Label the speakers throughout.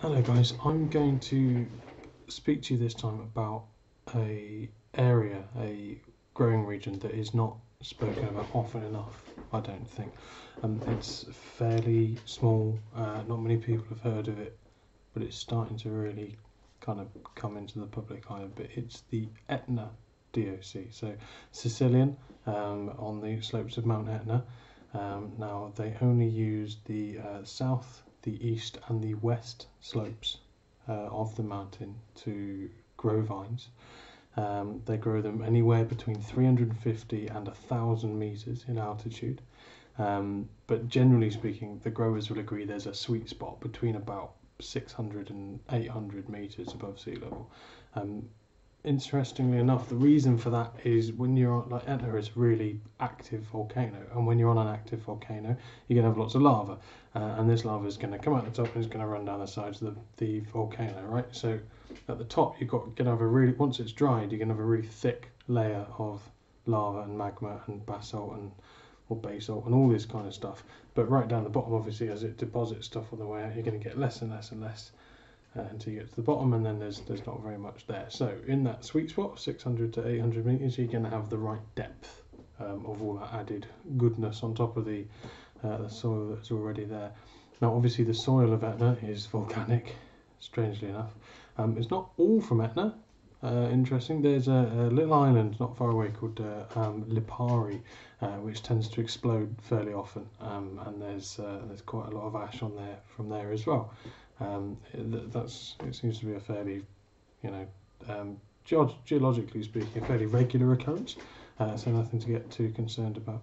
Speaker 1: Hello guys, I'm going to speak to you this time about a growing region that is not spoken about often enough, I don't think. It's fairly small, not many people have heard of it, but it's starting to really kind of come into the public eye a bit. It's the Etna DOC, so Sicilian, on the slopes of Mount Etna. Now they only use the south, the east and the west slopes of the mountain to grow vines. They grow them anywhere between 350 and 1,000 meters in altitude. But generally speaking, the growers will agree there's a sweet spot between about 600 and 800 meters above sea level. Interestingly enough, the reason for that is when you're on, like, Etna is a really active volcano, and when you're on an active volcano, you're going to have lots of lava, and this lava is going to come out the top and it's going to run down the sides of the volcano, right? So at the top, you're going to have a really, once it's dried, you're going to have a really thick layer of lava and magma and basalt and or basalt and all this kind of stuff. But right down the bottom, obviously, as it deposits stuff on the way out, you're going to get less and less and less. Until you get to the bottom, and then there's not very much there. So in that sweet spot, 600 to 800 meters, you're going to have the right depth of all that added goodness on top of the soil that's already there. Now, obviously, the soil of Etna is volcanic, strangely enough. It's not all from Etna. Interesting. There's a little island not far away called Lipari, which tends to explode fairly often, and there's quite a lot of ash on there from there as well. It seems to be a fairly, geologically speaking, a fairly regular occurrence. So nothing to get too concerned about.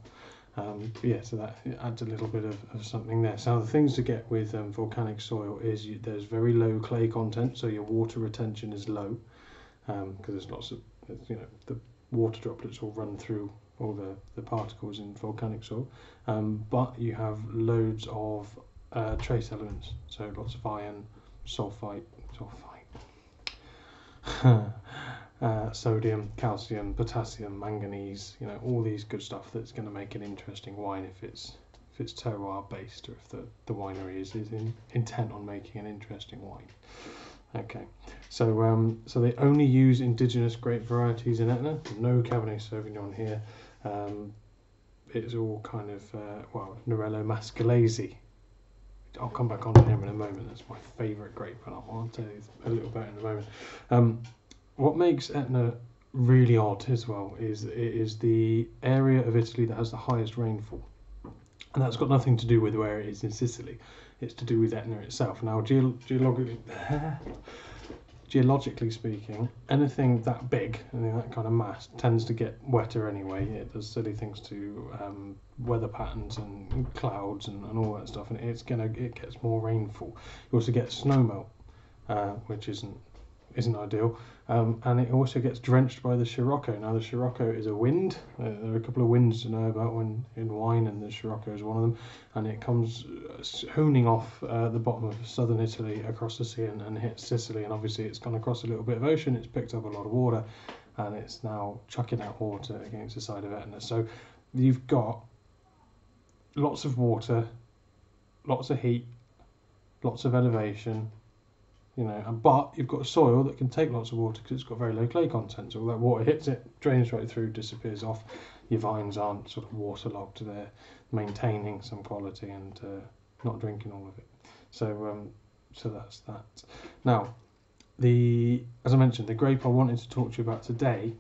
Speaker 1: But yeah, so that adds a little bit of something there. So the things to get with volcanic soil is there's very low clay content, so your water retention is low, because there's lots of, the water droplets will run through all the particles in volcanic soil. But you have loads of trace elements, so lots of iron, sulfite, sodium, calcium, potassium, manganese, all these good stuff that's going to make an interesting wine if it's terroir based, or if the winery is intent on making an interesting wine. Okay, so they only use indigenous grape varieties in Etna. No Cabernet Sauvignon here. It's all kind of Nerello Mascalese. I'll come back on to him in a moment. That's my favourite grape, and I'll tell you a little about it in a moment. What makes Etna really odd as well is it is the area of Italy that has the highest rainfall, and that's got nothing to do with where it is in Sicily. It's to do with Etna itself. Now, geologically speaking, anything that big, anything that kind of mass, tends to get wetter anyway. It does silly things to weather patterns and clouds and all that stuff, and it gets more rainfall. You also get snowmelt, which isn't ideal, and it also gets drenched by the Scirocco. Now, the Scirocco is a wind. There are a couple of winds to know about in wine, and the Scirocco is one of them, and it comes hooning off the bottom of southern Italy across the sea and hits Sicily, and obviously it's gone across a little bit of ocean, it's picked up a lot of water, and it's now chucking out water against the side of Etna. So you've got lots of water, lots of heat, lots of elevation, but you've got a soil that can take lots of water because it's got very low clay content. So all that water hits it, drains right through, disappears off. Your vines aren't sort of waterlogged. They're maintaining some quality and not drinking all of it. So that's that. Now, as I mentioned, the grape I wanted to talk to you about today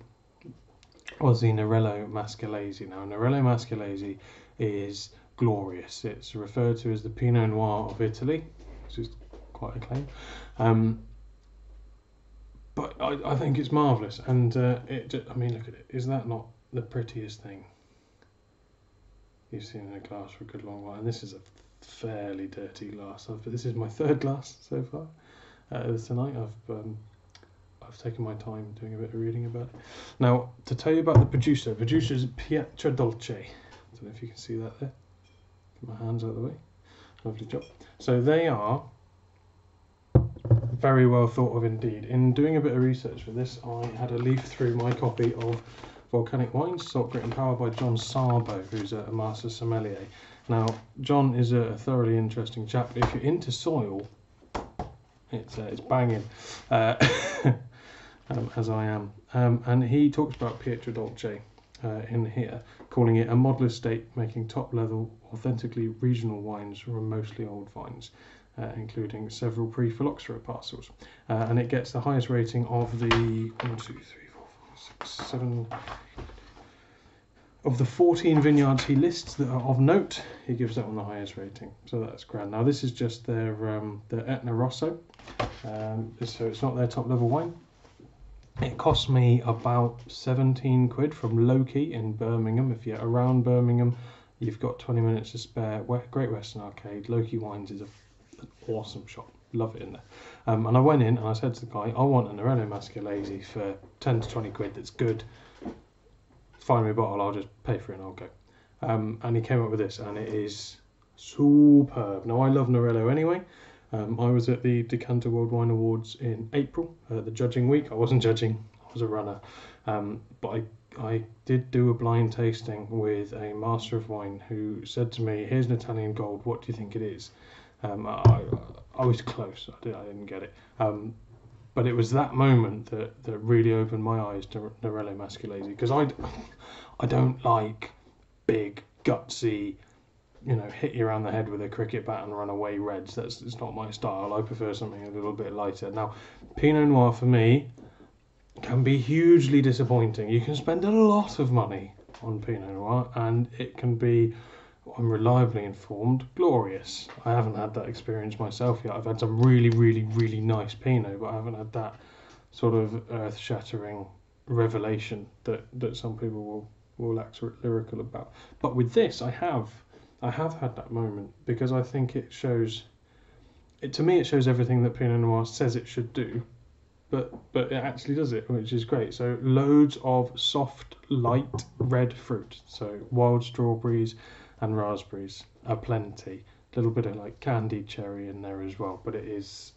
Speaker 1: was the Nerello Mascalese. Now, Nerello Mascalese is glorious. It's referred to as the Pinot Noir of Italy, which is quite a claim, but I think it's marvellous, and look at it. Is that not the prettiest thing you've seen in a glass for a good long while? And this is a fairly dirty glass. This is my third glass so far tonight. I've taken my time doing a bit of reading about it. Now, to tell you about the producer is Pietradolce. I don't know if you can see that there. Get my hands out of the way. Lovely job. So they are very well thought of indeed. In doing a bit of research for this, I had a leaf through my copy of Volcanic Wines, Salt, Grit and Power by John Sarbo, who's a master sommelier. Now, John is a thoroughly interesting chap. If you're into soil, It's banging, as I am. And he talks about Pietradolce in here, calling it a model estate making top-level, authentically regional wines from mostly old vines, including several pre-phylloxera parcels. And it gets the highest rating of the 1, 2, 3, 4, 5, 6, 7... Of the 14 vineyards he lists that are of note, he gives that one the highest rating. So that's grand. Now this is just their Etna Rosso, so it's not their top level wine. It cost me about 17 quid from Loki in Birmingham. If you're around Birmingham, you've got 20 minutes to spare. Great Western Arcade. Loki Wines is an awesome shop. Love it in there. And I went in and I said to the guy, I want a Nerello Mascalese for 10 to 20 quid that's good. Find me a bottle, I'll just pay for it and I'll go. And he came up with this, and it is superb. Now, I love Nerello anyway. I was at the Decanter World Wine Awards in April, the judging week. I wasn't judging, I was a runner. But I did do a blind tasting with a master of wine who said to me, here's an Italian Gold, what do you think it is? I was close, I didn't get it. But it was that moment that really opened my eyes to Nerello Mascalese, because I don't like big, gutsy, hit you around the head with a cricket bat and run away reds. It's not my style. I prefer something a little bit lighter. Now, Pinot Noir for me can be hugely disappointing. You can spend a lot of money on Pinot Noir and it can be, I'm reliably informed, glorious. I haven't had that experience myself yet. I've had some really, really, really nice Pinot, but I haven't had that sort of earth-shattering revelation that some people will act lyrical about. But with this, I have had that moment, because I think it shows, to me it shows everything that Pinot Noir says it should do, but it actually does it, which is great. So loads of soft, light red fruit, so wild strawberries and raspberries are plenty. A little bit of like candied cherry in there as well, but it's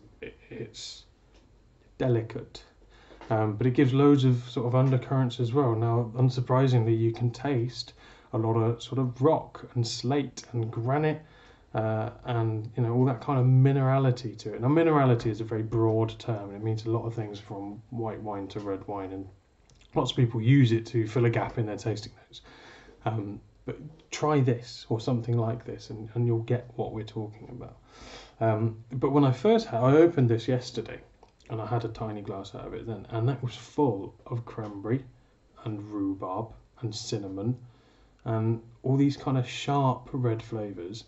Speaker 1: delicate. But it gives loads of sort of undercurrents as well. Now, unsurprisingly, you can taste a lot of sort of rock and slate and granite, and all that kind of minerality to it. Now, minerality is a very broad term. It means a lot of things, from white wine to red wine, and lots of people use it to fill a gap in their tasting notes. But try this or something like this, and you'll get what we're talking about. But when I opened this yesterday, and I had a tiny glass out of it then, and that was full of cranberry and rhubarb and cinnamon and all these kind of sharp red flavours,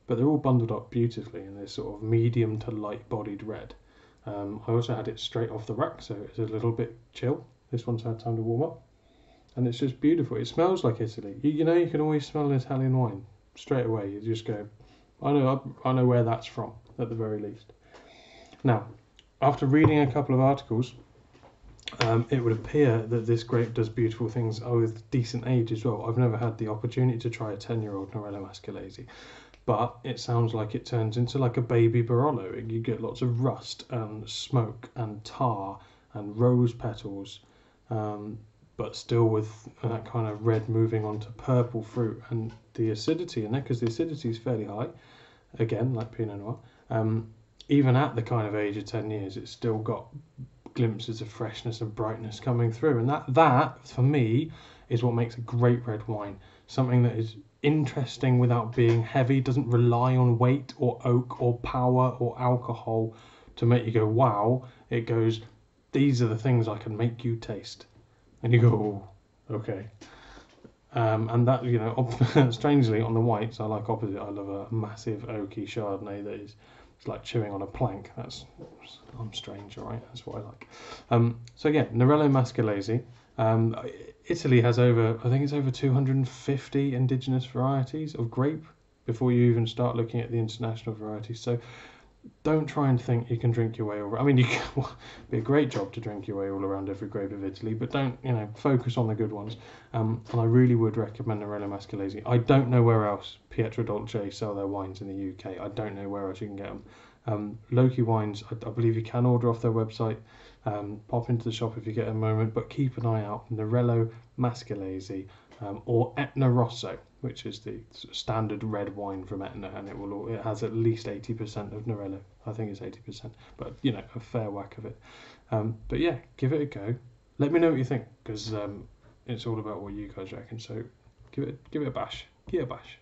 Speaker 1: but they're all bundled up beautifully in this sort of medium to light bodied red. I also had it straight off the rack, so it's a little bit chill. This one's had time to warm up, and it's just beautiful. It smells like Italy. You can always smell an Italian wine straight away. You just go, I know where that's from, at the very least. Now, after reading a couple of articles, it would appear that this grape does beautiful things with decent age as well. I've never had the opportunity to try a 10-year-old Nerello Mascalese, but it sounds like it turns into like a baby Barolo. You get lots of rust and smoke and tar and rose petals, but still with that kind of red moving onto purple fruit, and the acidity in there, because the acidity is fairly high, again, like Pinot Noir. Even at the kind of age of 10 years, it's still got glimpses of freshness and brightness coming through. And that, for me, is what makes a great red wine. Something that is interesting without being heavy, doesn't rely on weight or oak or power or alcohol to make you go, wow. It goes, these are the things I can make you taste. And you go, oh, okay. And that, strangely, on the whites, I like opposite. I love a massive oaky Chardonnay that is... It's like chewing on a plank. I'm strange, all right? That's what I like. So again, Nerello Mascalese. Italy has over 250 indigenous varieties of grape before you even start looking at the international varieties. So don't try and think you can drink your way over. I mean, you can, it'd be a great job to drink your way all around every grape of Italy, but don't, focus on the good ones. And I really would recommend Nerello Mascalese. I don't know where else Pietradolce sell their wines in the UK. I don't know where else you can get them. Loki Wines, I believe you can order off their website. Pop into the shop if you get a moment, but keep an eye out. Nerello Mascalese or Etna Rosso. which is the standard red wine from Etna, and it has at least 80% of Nerello. I think it's 80%, but a fair whack of it. But yeah, give it a go. Let me know what you think, because it's all about what you guys reckon. So give it a bash. Give it a bash.